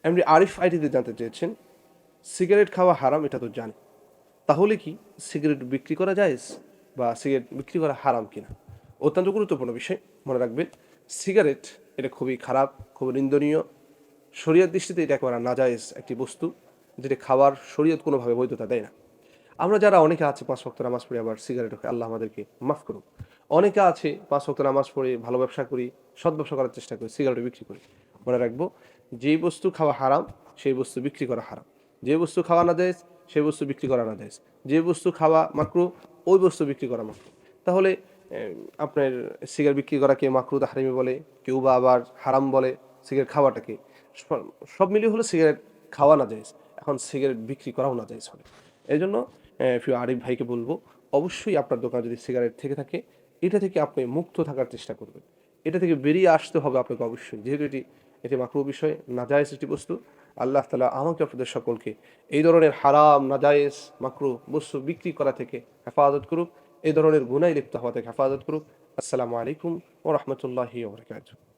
এমনি আরিফ আইডিতে জানতে চেয়েছেন, সিগারেট খাওয়া হারাম এটা তো জানি, তাহলে কি সিগারেট বিক্রি করা জায়েজ বা সিগারেট বিক্রি করা হারাম কিনা? অত্যন্ত গুরুত্বপূর্ণ বিষয়, মনে রাখবেন। সিগারেট এটা খুবই খারাপ, খুবই নিন্দনীয়। শরীয়ত দৃষ্টিতে এটা একেবারে নাজায়েজ একটি বস্তু, যেটা খাওয়ার শরীয়ত কোনোভাবে বৈধতা দেয় না। আমরা যারা অনেকে আছে ৫ ওয়াক্ত নামাজ পড়ি আবার সিগারেট খাই, আল্লাহ আমাদেরকে মাফ করুক। অনেকে আছে ৫ ওয়াক্ত নামাজ পড়ে ভালো ব্যবসা করি, সৎ ব্যবসা করার চেষ্টা করি, সিগারেট বিক্রি করি। মনে রাখবো, যেই বস্তু খাওয়া হারাম সেই বস্তু বিক্রি করা হারাম। যে বস্তু খাওয়া নাজায়েজ সেই বস্তু বিক্রি করা নাজায়েজ। যে বস্তু খাওয়া মাকরুহ ওই বস্তু বিক্রি করা মাকরুহ। তাহলে আপনার সিগারেট বিক্রি করাকে মাকরুহ তাহরিমি বলে, কেউ বা আবার হারাম বলে সিগারেট খাওয়াটাকে। সব মিলিয়ে হলো সিগারেট খাওয়া নাজায়েজ, এখন সিগারেট বিক্রি করাও নাজায়েজ হবে। এই জন্য প্রিয় আরিফ ভাইকে বলবো, অবশ্যই আপনার দোকানে যদি সিগারেট থেকে থাকে, এটা থেকে আপনি মুক্ত থাকার চেষ্টা করবেন। এটা থেকে বেরিয়ে আসতে হবে আপনাকে অবশ্যই, যেহেতু এটি মাকরুহ বিষয়, নাজায়েজ একটি বস্তু। আল্লাহ তাআলা আমাকে আপনাদের সকলকে এই ধরনের হারাম, নাজায়েজ, মাকরুহ বস্তু বিক্রি করা থেকে হেফাজত করুক, এই ধরনের গুনাহে লিপ্ত হওয়া থেকে হেফাজত করুক। আসসালামু আলাইকুম ওয়া রাহমাতুল্লাহি ওয়া বারাকাতুহু।